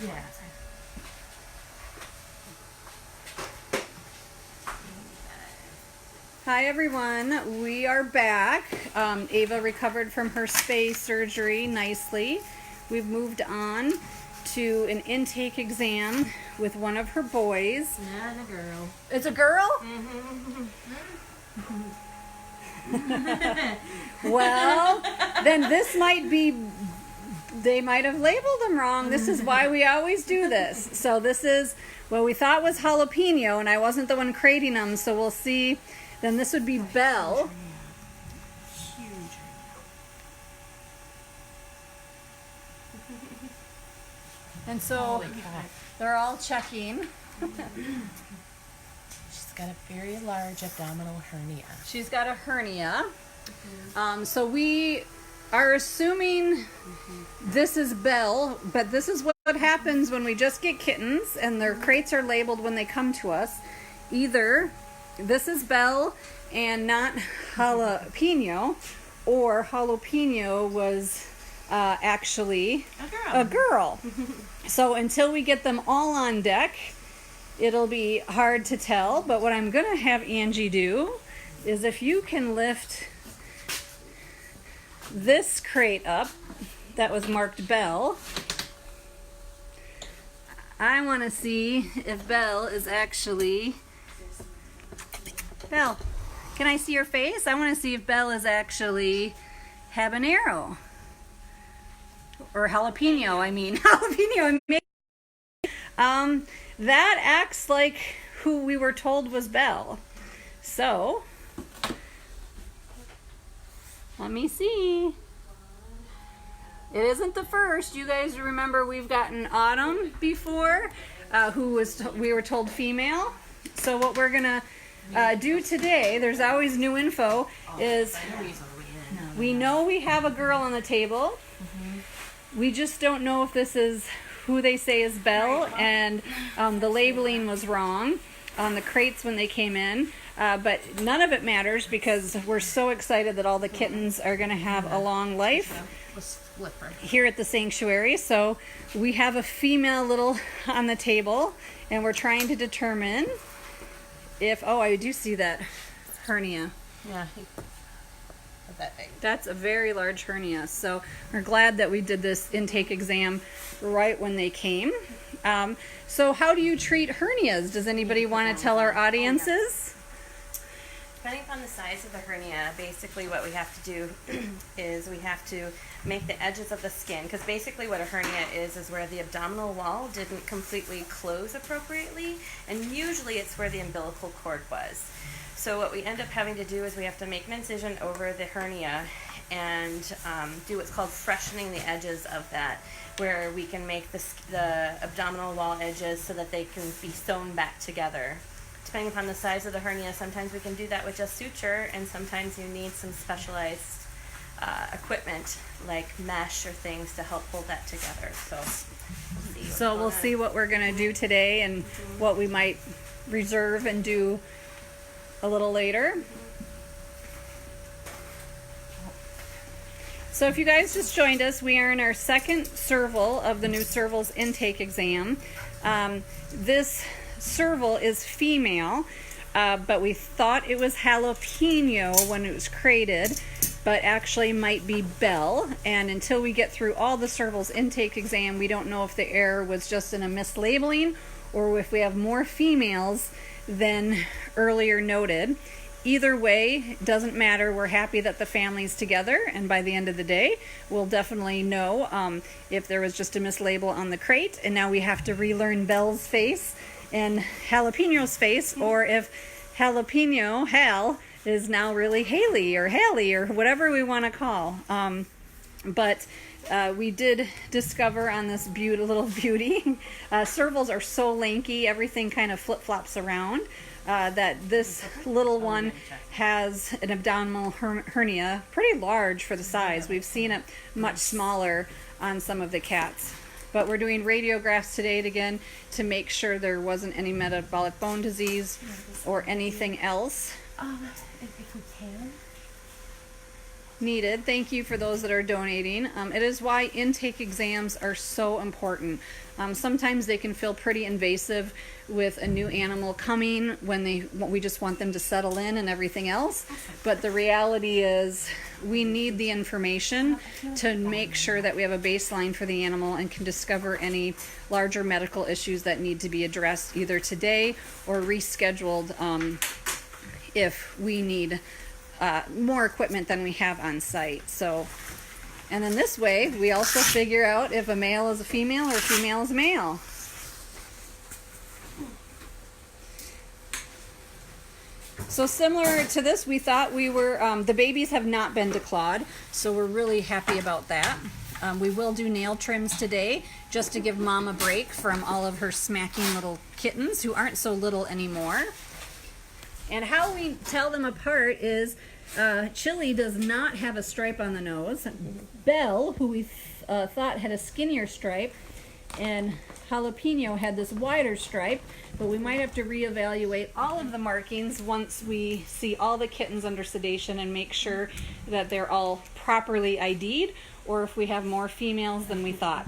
Yeah. Hi everyone, we are back. Ava recovered from her spay surgery nicely. We've moved on to an intake exam with one of her boys. Not a girl. It's a girl? Well, then this might be, they might have labeled them wrong. This is why we always do this. So this is what we thought was jalapeno, and I wasn't the one creating them, so we'll see. Then this would be Belle. Huge. And so they're all checking. She's got a very large abdominal hernia. She's got a hernia. So we are assuming this is Belle, but this is what happens when we just get kittens and their crates are labeled when they come to us. Either this is Belle and not jalapeno, or jalapeno was actually a girl. So until we get them all on deck, it'll be hard to tell. But what I'm going to have Angie do is, if you can lift this crate up that was marked Belle, I want to see if Belle is actually... Belle, can I see your face? I want to see if Belle is actually habanero. Or jalapeno, I mean. Jalapeno. That acts like who we were told was Belle. So, let me see. It isn't the first. You guys remember we've gotten Autumn before, we were told female. So what we're going to do today, there's always new info, is we know we have a girl on the table. We just don't know if this is who they say is Belle, and the labeling was wrong on the crates when they came in. But none of it matters because we're so excited that all the kittens are going to have a long life here at the sanctuary. So we have a female little on the table, and we're trying to determine if, oh, I do see that hernia. Yeah. That big. That's a very large hernia. So we're glad that we did this intake exam right when they came. So how do you treat hernias? Does anybody want to tell our audiences? Depending upon the size of the hernia, basically what we have to do is we have to make the edges of the skin, because basically what a hernia is where the abdominal wall didn't completely close appropriately, and usually it's where the umbilical cord was. So what we end up having to do is we have to make an incision over the hernia and do what's called freshening the edges of that, where we can make the abdominal wall edges so that they can be sewn back together. Depending upon the size of the hernia, sometimes we can do that with just suture, and sometimes you need some specialized equipment like mesh or things to help hold that together. So we'll see what we're going to do today and what we might reserve and do a little later. So if you guys just joined us, we are in our second Serval of the new Serval's intake exam. This Serval is female, but we thought it was jalapeno when it was created, but actually might be Belle. And until we get through all the Serval's intake exam, we don't know if the error was just in a mislabeling or if we have more females than earlier noted. Either way, doesn't matter. We're happy that the family's together, and by the end of the day, we'll definitely know if there was just a mislabel on the crate, and now we have to relearn Belle's face and Jalapeno's face, or if Jalapeno, Hal, is now really Haley or whatever we want to call. But we did discover on this little beauty, Servals are so lanky, everything kind of flip-flops around, that this little one has an abdominal hernia, pretty large for the size. We've seen it much smaller on some of the cats. But we're doing radiographs today again to make sure there wasn't any metabolic bone disease or anything else. If we can. needed. Thank you for those that are donating. It is why intake exams are so important. Sometimes they can feel pretty invasive with a new animal coming when we just want them to settle in and everything else. But the reality is we need the information to make sure that we have a baseline for the animal and can discover any larger medical issues that need to be addressed either today or rescheduled if we need more equipment than we have on site. So, and then this way we also figure out if a male is a female or a female is a male. So similar to this, we thought we were, the babies have not been declawed, so we're really happy about that. We will do nail trims today just to give Mom a break from all of her smacking little kittens who aren't so little anymore. And how we tell them apart is Chili does not have a stripe on the nose. Belle, who we thought had a skinnier stripe, and Jalapeno had this wider stripe, but we might have to reevaluate all of the markings once we see all the kittens under sedation and make sure that they're all properly ID'd, or if we have more females than we thought.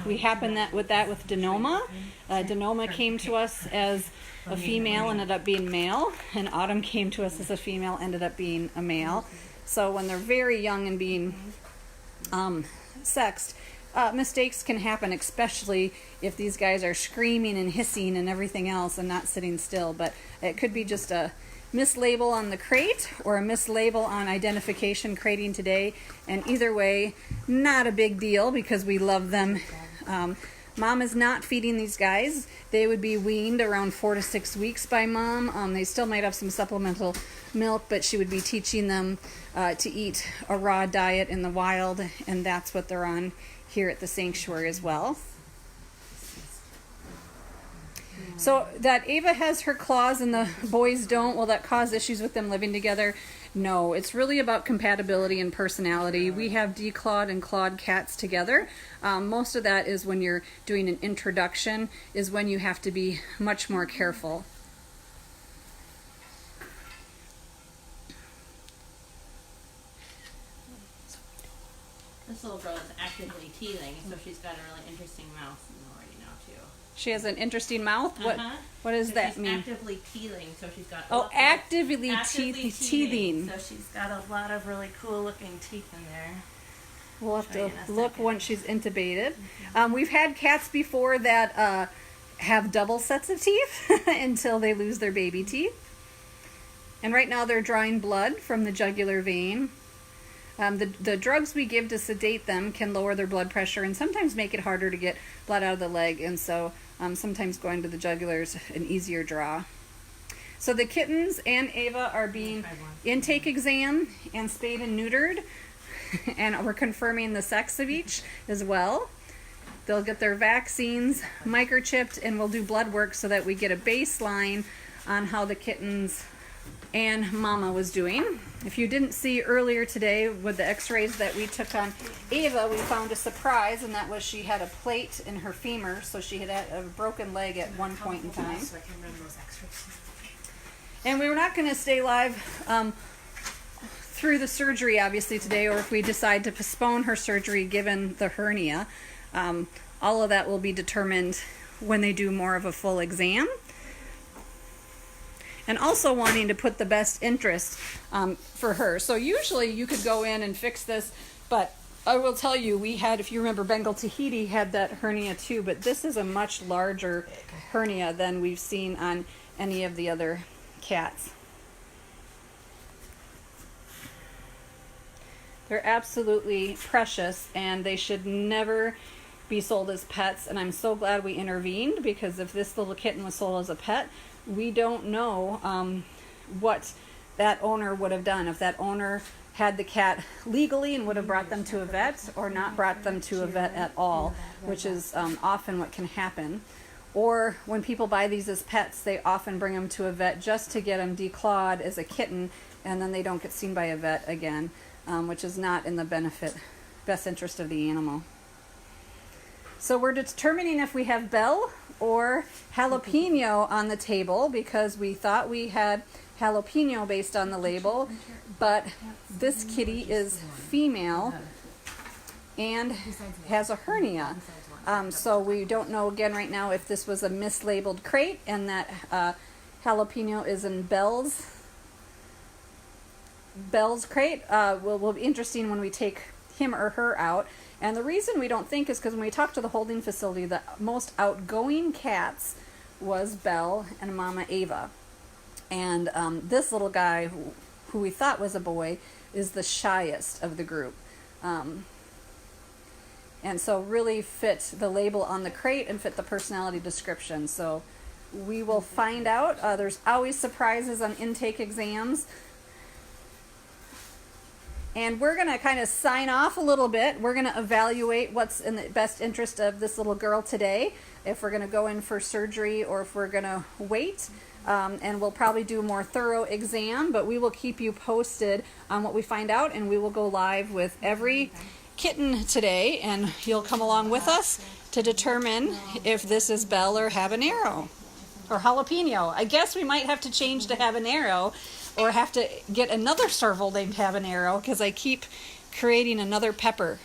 We happened with Denoma. Denoma came to us as a female, ended up being male, and Autumn came to us as a female, ended up being a male. So when they're very young and being sexed, mistakes can happen, especially if these guys are screaming and hissing and everything else and not sitting still. But it could be just a mislabel on the crate or a mislabel on identification crating today, and either way, not a big deal because we love them. Mom is not feeding these guys. They would be weaned around 4 to 6 weeks by Mom. They still might have some supplemental milk, but she would be teaching them to eat a raw diet in the wild, and that's what they're on here at the sanctuary as well. So that Ava has her claws and the boys don't, will that cause issues with them living together? No, it's really about compatibility and personality. We have declawed and clawed cats together. Most of that is when you're doing an introduction, is when you have to be much more careful. This little girl is actively teething, so she's got a really interesting mouth already now too. She has an interesting mouth? What does So that she's mean? actively teething, so she's got actively teething. So she's got a lot of really cool looking teeth in there. We'll have to look once she's intubated. We've had cats before that have double sets of teeth until they lose their baby teeth. And right now they're drawing blood from the jugular vein. The drugs we give to sedate them can lower their blood pressure and sometimes make it harder to get blood out of the leg, and so sometimes going to the jugular is an easier draw. So the kittens and Ava are being intake examined and spayed and neutered, and we're confirming the sex of each as well. They'll get their vaccines microchipped, and we'll do blood work so that we get a baseline on how the kittens and Mama was doing. If you didn't see earlier today with the x-rays that we took on Ava, we found a surprise, and that was she had a plate in her femur, so she had a broken leg at one point in time. And we were not going to stay live through the surgery obviously today, or if we decide to postpone her surgery given the hernia. All of that will be determined when they do more of a full exam. And also wanting to put the best interest for her. So usually you could go in and fix this, but I will tell you, we had, if you remember, Bengal Tahiti had that hernia too, but this is a much larger hernia than we've seen on any of the other cats. They're absolutely precious, and they should never be sold as pets, and I'm so glad we intervened, because if this little kitten was sold as a pet, we don't know what that owner would have done. If that owner had the cat legally and would have brought them to a vet, or not brought them to a vet at all, which is often what can happen. Or when people buy these as pets, they often bring them to a vet just to get them declawed as a kitten, and then they don't get seen by a vet again, which is not in the best interest of the animal. So we're determining if we have Belle or Jalapeno on the table, because we thought we had Jalapeno based on the label, but this kitty is female and has a hernia. So we don't know again right now if this was a mislabeled crate and that Jalapeno is in Belle's crate. Will be interesting when we take him or her out. And the reason we don't think is because when we talked to the holding facility, the most outgoing cats was Belle and Mama Ava. And this little guy, who we thought was a boy, is the shyest of the group. And so really fit the label on the crate and fit the personality description. So we will find out. There's always surprises on intake exams. And we're going to kind of sign off a little bit. We're going to evaluate what's in the best interest of this little girl today, if we're going to go in for surgery or if we're going to wait. And we'll probably do a more thorough exam, but we will keep you posted on what we find out, and we will go live with every kitten today, and you'll come along with us to determine if this is Belle or Habanero or Jalapeno. I guess we might have to change to Habanero or have to get another serval named Habanero because I keep creating another pepper.